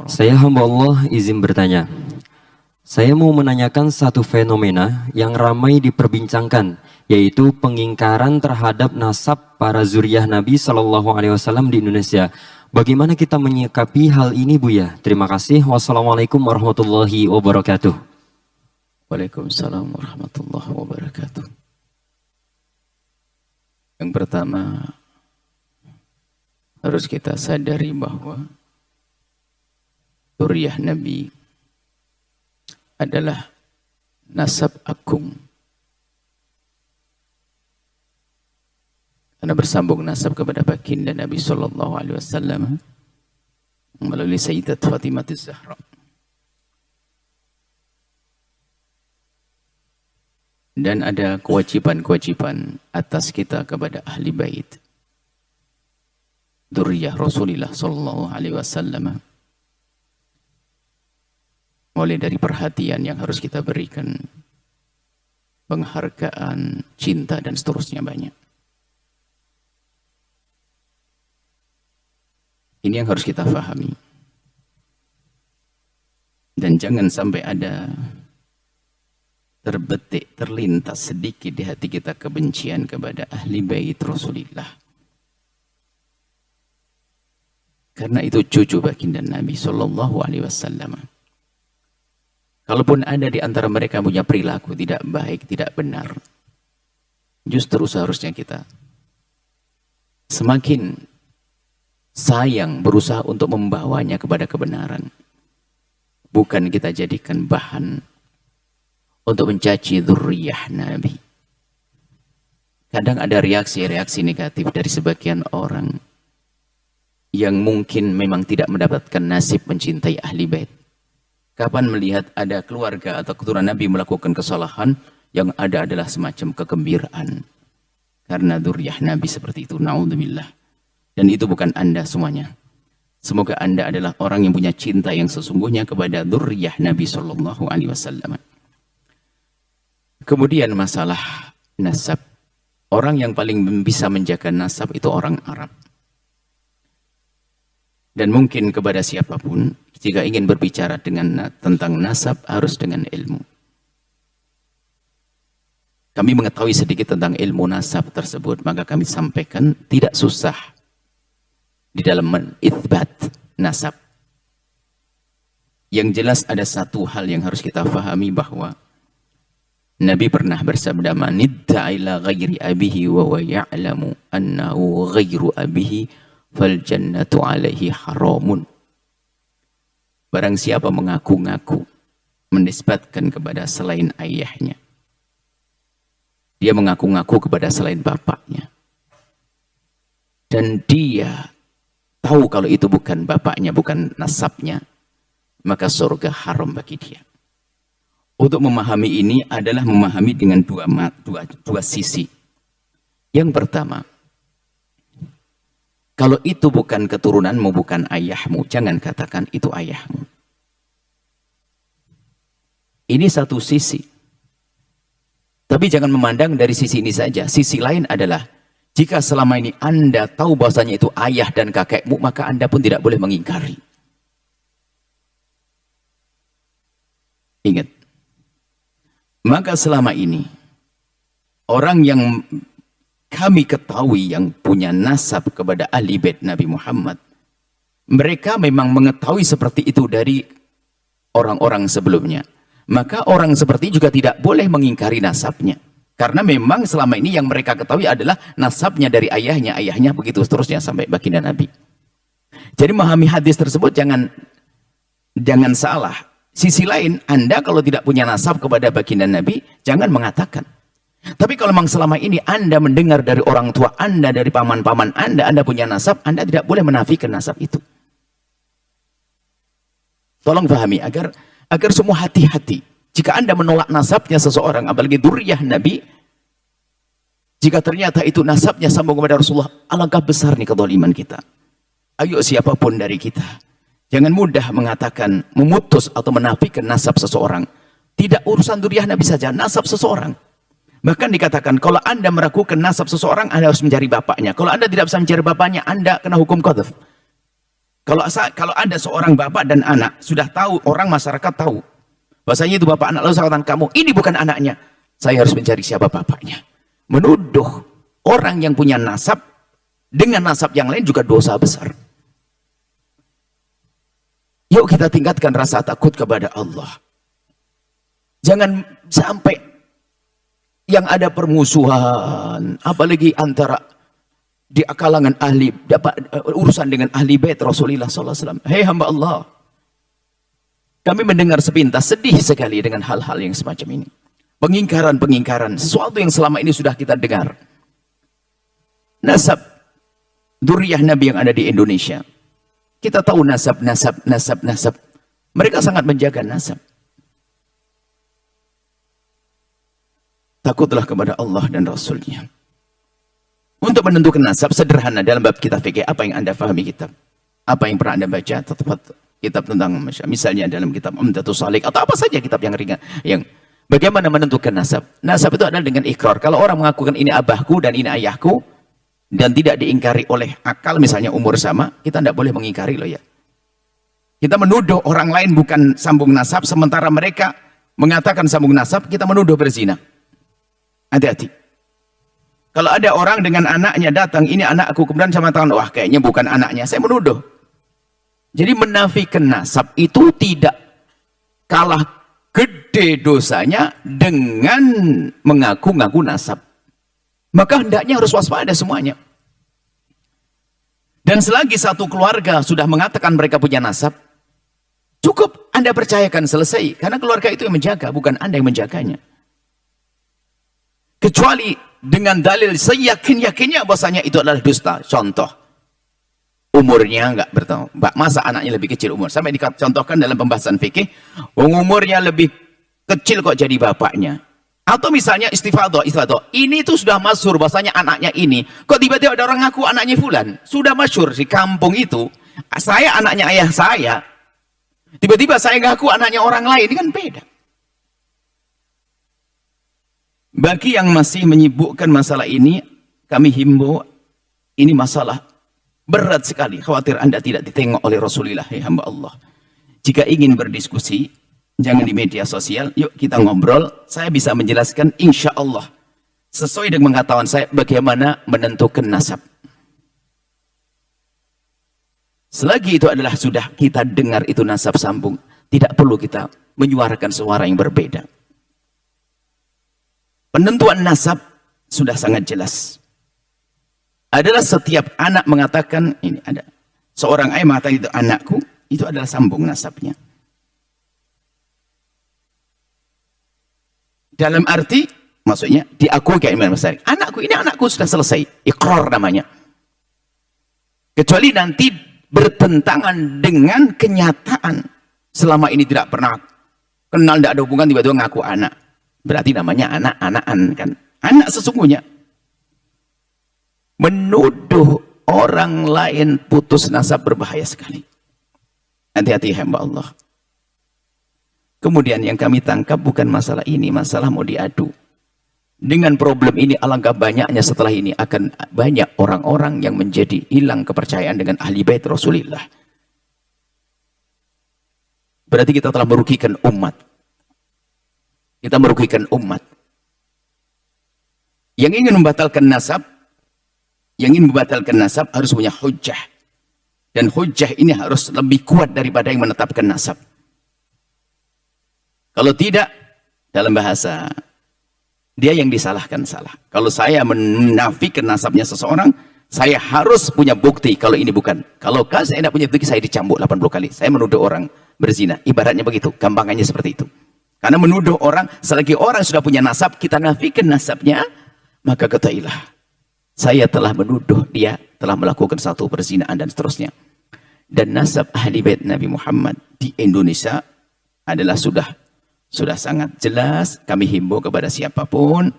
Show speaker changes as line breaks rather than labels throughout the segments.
Saya hamba Allah izin bertanya. Saya mau menanyakan satu fenomena yang ramai diperbincangkan, yaitu pengingkaran terhadap nasab para zuriyah Nabi Shallallahu Alaihi Wasallam di Indonesia. Bagaimana kita menyikapi hal ini, Buya? Terima kasih. Wassalamualaikum warahmatullahi wabarakatuh.
Waalaikumsalam warahmatullahi wabarakatuh. Yang pertama, harus kita sadari bahwa zuriyah Nabi adalah nasab agung. Karena bersambung nasab kepada baginda Nabi Sallallahu Alaihi Wasallam melalui Sayyidat Fatimah Az-Zahra. Dan ada kewajiban-kewajiban atas kita kepada ahli bait dzurriyyah Rasulullah Sallallahu Alaihi Wasallam. Mulai dari perhatian yang harus kita berikan, penghargaan, cinta, dan seterusnya banyak. Ini yang harus kita fahami. Dan jangan sampai ada terbetik, terlintas sedikit di hati kita kebencian kepada ahli bait Rasulullah. Karena itu cucu baginda Nabi Sallallahu Alaihi Wasallam. Kalaupun ada di antara mereka punya perilaku tidak baik, tidak benar, justru seharusnya kita semakin sayang berusaha untuk membawanya kepada kebenaran. Bukan kita jadikan bahan untuk mencaci dzurriyyah Nabi. Kadang ada reaksi-reaksi negatif dari sebagian orang yang mungkin memang tidak mendapatkan nasib mencintai ahli bait. Kapan melihat ada keluarga atau keturunan Nabi melakukan kesalahan, yang ada adalah semacam kegembiraan. Karena dzurriyyah Nabi seperti itu, na'udzubillah. Dan itu bukan Anda semuanya. Semoga Anda adalah orang yang punya cinta yang sesungguhnya kepada dzurriyyah Nabi Sallallahu Alaihi Wasallam. Kemudian masalah nasab. Orang yang paling bisa menjaga nasab itu orang Arab. Dan mungkin kepada siapapun, jika ingin berbicara tentang nasab, harus dengan ilmu. Kami mengetahui sedikit tentang ilmu nasab tersebut, maka kami sampaikan tidak susah di dalam menitsbat nasab. Yang jelas ada satu hal yang harus kita fahami, bahwa Nabi pernah bersabda, "Man idda'a ila ghairi abihi wa huwa ya'lamu annahu ghairu abihi fal jannatu alaihi haramun." Barang siapa mengaku-ngaku menisbatkan kepada selain ayahnya, dia mengaku-ngaku kepada selain bapaknya, dan dia tahu kalau itu bukan bapaknya, bukan nasabnya, maka surga haram bagi dia. Untuk memahami ini adalah memahami dengan dua sisi. Yang pertama, kalau itu bukan keturunanmu, bukan ayahmu, jangan katakan itu ayahmu. Ini satu sisi. Tapi jangan memandang dari sisi ini saja. Sisi lain adalah, jika selama ini Anda tahu bahwasanya itu ayah dan kakekmu, maka Anda pun tidak boleh mengingkari. Ingat. Maka selama ini, orang yang kami ketahui yang punya nasab kepada ahli bait Nabi Muhammad, mereka memang mengetahui seperti itu dari orang-orang sebelumnya. Maka orang seperti itu juga tidak boleh mengingkari nasabnya. Karena memang selama ini yang mereka ketahui adalah nasabnya dari ayahnya begitu seterusnya sampai baginda Nabi. Jadi memahami hadis tersebut jangan salah. Sisi lain, Anda kalau tidak punya nasab kepada baginda Nabi, jangan mengatakan. Tapi kalau memang selama ini Anda mendengar dari orang tua Anda, dari paman-paman Anda punya nasab, Anda tidak boleh menafikan nasab itu. Tolong pahami agar semua hati-hati. Jika Anda menolak nasabnya seseorang, apalagi dzurriyyah Nabi, jika ternyata itu nasabnya sambung kepada Rasulullah, alangkah besar nih kezaliman kita. Ayo siapapun dari kita, jangan mudah mengatakan, memutus atau menafikan nasab seseorang. Tidak urusan dzurriyyah Nabi saja, nasab seseorang. Bahkan dikatakan, kalau Anda meragukan nasab seseorang, Anda harus mencari bapaknya. Kalau Anda tidak bisa mencari bapaknya, Anda kena hukum qadhaf. Kalau ada seorang bapak dan anak, sudah tahu, orang masyarakat tahu, bahasanya itu bapak anak, lalu saya katakan, kamu, ini bukan anaknya. Saya harus mencari siapa bapaknya. Menuduh orang yang punya nasab, dengan nasab yang lain juga dosa besar. Yuk kita tingkatkan rasa takut kepada Allah. Jangan sampai yang ada permusuhan, apalagi antara di kalangan ahli, urusan dengan ahli bait Rasulullah SAW. Hei hamba Allah, kami mendengar sepintas, sedih sekali dengan hal-hal yang semacam ini. Pengingkaran-pengingkaran, sesuatu yang selama ini sudah kita dengar. Nasab dzurriyyah Nabi yang ada di Indonesia, kita tahu nasab. Mereka sangat menjaga nasab. Takutlah kepada Allah dan Rasulnya. Untuk menentukan nasab sederhana dalam bab kitab fikih, apa yang Anda fahami kitab? Apa yang pernah Anda baca? Kitab tentang misalnya dalam kitab Umdatus Shalik atau apa saja kitab yang ringan, yang bagaimana menentukan nasab? Nasab itu adalah dengan ikrar. Kalau orang mengakukan ini abahku dan ini ayahku dan tidak diingkari oleh akal, misalnya umur sama, kita tidak boleh mengingkari loh ya. Kita menuduh orang lain bukan sambung nasab, sementara mereka mengatakan sambung nasab, kita menuduh berzina. Hati-hati. Kalau ada orang dengan anaknya datang, ini anakku, kemudian saya mengatakan, wah kayaknya bukan anaknya, saya menuduh. Jadi menafikan nasab itu tidak kalah gede dosanya dengan mengaku-ngaku nasab. Maka hendaknya harus waspada semuanya. Dan selagi satu keluarga sudah mengatakan mereka punya nasab, cukup Anda percayakan, selesai. Karena keluarga itu yang menjaga, bukan Anda yang menjaganya. Kecuali dengan dalil seyakin-yakinnya bahwasanya itu adalah dusta. Contoh, umurnya enggak bertahu. Masa anaknya lebih kecil umur? Sampai dicontohkan dalam pembahasan fikih, umurnya lebih kecil kok jadi bapaknya. Atau misalnya istifadah. Ini tuh sudah masyhur bahwasanya anaknya ini. Kok tiba-tiba ada orang ngaku anaknya fulan? Sudah masyhur di kampung itu. Saya anaknya ayah saya. Tiba-tiba saya ngaku anaknya orang lain, ini kan beda. Bagi yang masih menyibukkan masalah ini, kami himbau, ini masalah berat sekali. Khawatir Anda tidak ditengok oleh Rasulullah, ya hamba Allah. Jika ingin berdiskusi, jangan di media sosial, yuk kita ngobrol. Saya bisa menjelaskan insya Allah sesuai dengan pengetahuan saya bagaimana menentukan nasab. Selagi itu adalah sudah kita dengar itu nasab sambung, tidak perlu kita menyuarakan suara yang berbeda. Penentuan nasab sudah sangat jelas. Adalah setiap anak mengatakan, ini ada seorang ayah mengatakan itu anakku, itu adalah sambung nasabnya. Dalam arti, maksudnya diakui kayak Imam Syafi'i. Anakku, ini anakku, sudah selesai. Iqrar namanya. Kecuali nanti bertentangan dengan kenyataan. Selama ini tidak pernah kenal, tidak ada hubungan, tiba-tiba ngaku anak. Berarti namanya anak-anakan kan. Anak sesungguhnya. Menuduh orang lain putus nasab berbahaya sekali. Hati-hati hamba Allah. Kemudian yang kami tangkap bukan masalah ini, masalah mau diadu. Dengan problem ini alangkah banyaknya setelah ini akan banyak orang-orang yang menjadi hilang kepercayaan dengan ahli bait Rasulullah. Berarti kita telah merugikan umat. Kita merugikan umat. Yang ingin membatalkan nasab, harus punya hujjah. Dan hujjah ini harus lebih kuat daripada yang menetapkan nasab. Kalau tidak, dalam bahasa, dia yang disalahkan salah. Kalau saya menafikan nasabnya seseorang, saya harus punya bukti kalau ini bukan. Kalau saya tidak punya bukti, saya dicambuk 80 kali. Saya menuduh orang berzina. Ibaratnya begitu, gampangannya seperti itu. Karena menuduh orang, selagi orang sudah punya nasab, kita nafikan nasabnya, maka ketahuilah, saya telah menuduh dia telah melakukan satu perzinaan dan seterusnya. Dan nasab ahli bait Nabi Muhammad di Indonesia adalah sudah sangat jelas. Kami himbau kepada siapapun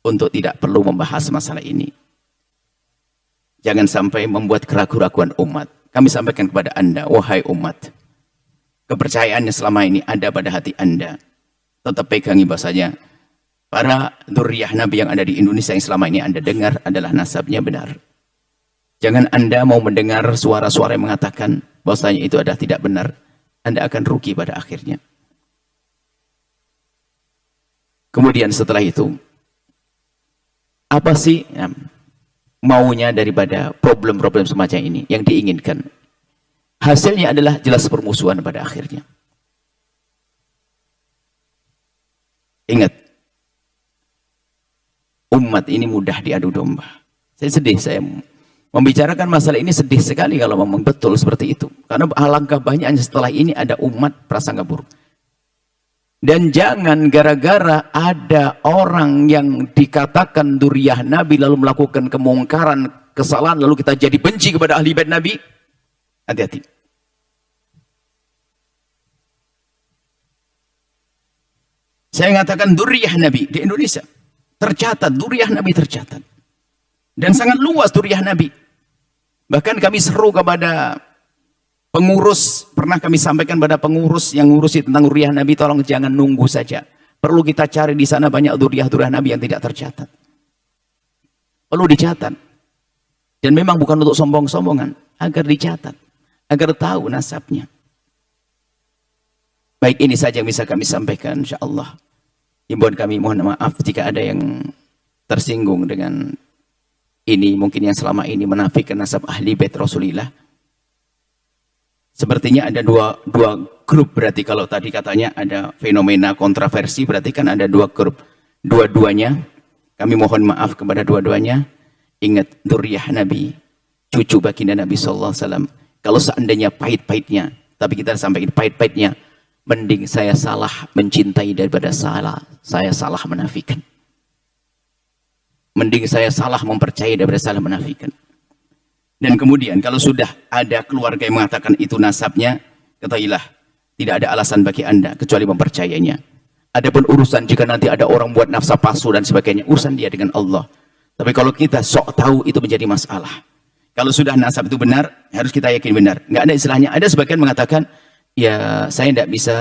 untuk tidak perlu membahas masalah ini. Jangan sampai membuat keraguan-keraguan umat. Kami sampaikan kepada Anda, wahai umat, kepercayaannya selama ini ada pada hati Anda. Tetap pegangi bahasanya para dzurriyyah Nabi yang ada di Indonesia yang selama ini Anda dengar adalah nasabnya benar. Jangan Anda mau mendengar suara-suara yang mengatakan bahwasanya itu adalah tidak benar, Anda akan rugi pada akhirnya. Kemudian setelah itu, apa sih maunya daripada problem-problem semacam ini yang diinginkan? Hasilnya adalah jelas permusuhan pada akhirnya. Ingat, umat ini mudah diadu domba. Saya sedih, saya membicarakan masalah ini sedih sekali kalau memang betul seperti itu. Karena alangkah banyaknya setelah ini ada umat prasangka buruk. Dan jangan gara-gara ada orang yang dikatakan duriyah Nabi lalu melakukan kemungkaran, kesalahan, lalu kita jadi benci kepada ahli bait Nabi. Hati-hati. Saya mengatakan duriyah Nabi di Indonesia. Tercatat, duriyah Nabi tercatat. Dan sangat luas duriyah Nabi. Bahkan kami seru kepada pengurus, pernah kami sampaikan pada pengurus yang ngurusi tentang duriyah Nabi, tolong jangan nunggu saja. Perlu kita cari di sana banyak duriyah-duriyah Nabi yang tidak tercatat. Perlu dicatat. Dan memang bukan untuk sombong-sombongan, agar dicatat, agar tahu nasabnya. Baik, ini saja yang bisa kami sampaikan, insyaallah. Himbauan kami, mohon maaf jika ada yang tersinggung dengan ini, mungkin yang selama ini menafikan nasab ahli bait Rasulullah. Sepertinya ada dua grup, berarti kalau tadi katanya ada fenomena kontroversi, berarti kan ada dua grup. Dua-duanya, kami mohon maaf kepada dua-duanya. Ingat, dzurriyyah Nabi, cucu baginda Nabi SAW. Kalau seandainya pahit-pahitnya, tapi kita sampaikan pahit-pahitnya, mending saya salah mencintai daripada saya salah menafikan. Mending saya salah mempercayai daripada salah menafikan. Dan kemudian kalau sudah ada keluarga yang mengatakan itu nasabnya, ketahuilah tidak ada alasan bagi Anda kecuali mempercayainya. Adapun urusan jika nanti ada orang buat nafsa palsu dan sebagainya, urusan dia dengan Allah. Tapi kalau kita sok tahu itu menjadi masalah. Kalau sudah nasab itu benar, harus kita yakin benar. Nggak ada istilahnya. Ada sebagian mengatakan, ya saya tidak bisa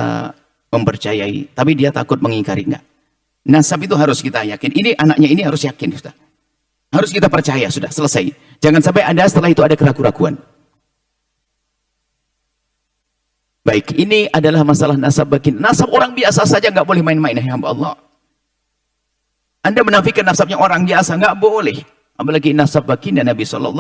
mempercayai, tapi dia takut mengingkari. Enggak. Nasab itu harus kita yakin. Ini anaknya ini harus yakin, sudah. Harus kita percaya, sudah selesai. Jangan sampai ada setelah itu ada keraguan-keraguan. Baik, ini adalah masalah nasab baginda. Nasab orang biasa saja nggak boleh main-main, ya hamba Allah. Anda menafikan nasabnya orang biasa nggak boleh, apalagi nasab baginda Nabi SAW.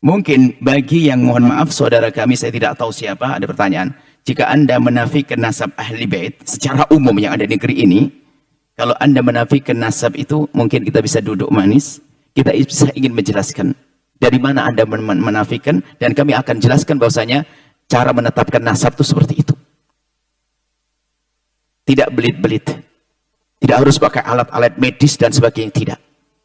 Mungkin bagi yang mohon maaf saudara kami, saya tidak tahu siapa, ada pertanyaan. Jika Anda menafikan nasab ahli bait secara umum yang ada di negeri ini, kalau Anda menafikan nasab itu, mungkin kita bisa duduk manis, kita bisa ingin menjelaskan dari mana Anda menafikan, dan kami akan jelaskan bahwasanya cara menetapkan nasab itu seperti itu. Tidak belit-belit. Tidak harus pakai alat-alat medis dan sebagainya, tidak.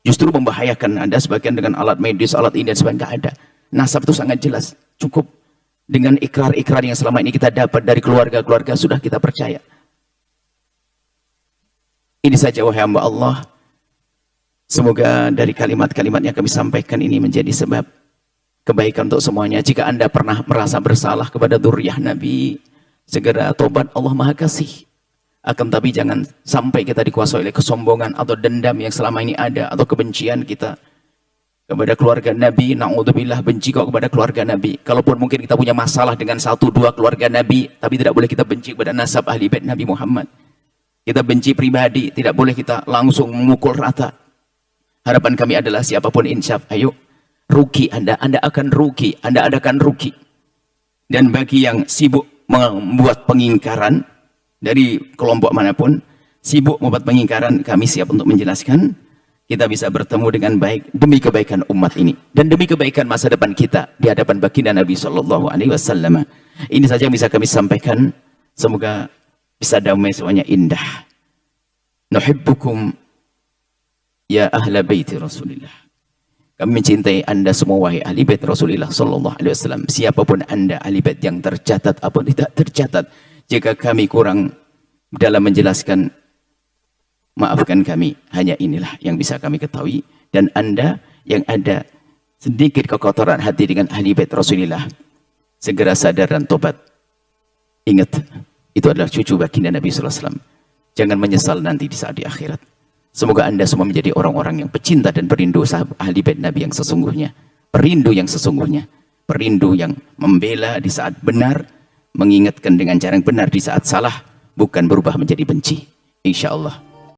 Justru membahayakan. Anda sebagian dengan alat medis, alat ini dan sebagainya, nggak ada. Nasab itu sangat jelas. Cukup dengan ikrar-ikrar yang selama ini kita dapat dari keluarga-keluarga, sudah kita percaya. Ini saja wahai hamba Allah. Semoga dari kalimat-kalimat yang kami sampaikan ini menjadi sebab kebaikan untuk semuanya. Jika Anda pernah merasa bersalah kepada dzurriyyah Nabi, segera tobat, Allah Maha Kasih. Akan tapi jangan sampai kita dikuasai oleh kesombongan atau dendam yang selama ini ada, atau kebencian kita kepada keluarga Nabi. Na'udzubillah, benci kok kepada keluarga Nabi. Kalaupun mungkin kita punya masalah dengan 1-2 keluarga Nabi, tapi tidak boleh kita benci kepada nasab ahli bait Nabi Muhammad. Kita benci pribadi, tidak boleh kita langsung memukul rata. Harapan kami adalah siapapun insaf, ayo rugi Anda akan rugi, Anda akan rugi. Dan bagi yang sibuk membuat pengingkaran dari kelompok manapun, sibuk membuat pengingkaran, kami siap untuk menjelaskan. Kita bisa bertemu dengan baik demi kebaikan umat ini dan demi kebaikan masa depan kita di hadapan baginda Nabi SAW. Ini saja yang bisa kami sampaikan. Semoga bisa damai semuanya, indah. Nuhibbukum ya ahla baiti Rasulillah. Kami mencintai Anda semua wahai ahli bait Rasulullah SAW. Siapapun Anda, ahli bait yang tercatat atau tidak tercatat, jika kami kurang dalam menjelaskan, maafkan kami. Hanya inilah yang bisa kami ketahui. Dan Anda yang ada sedikit kekotoran hati dengan ahli bait Rasulullah, segera sadar dan tobat. Ingat, itu adalah cucu baginda Nabi SAW. Jangan menyesal nanti di saat di akhirat. Semoga Anda semua menjadi orang-orang yang pecinta dan perindu sahabat ahli bait Nabi yang sesungguhnya. Perindu yang sesungguhnya. perindu yang membela di saat benar, mengingatkan dengan cara yang benar di saat salah, bukan berubah menjadi benci. Insya Allah.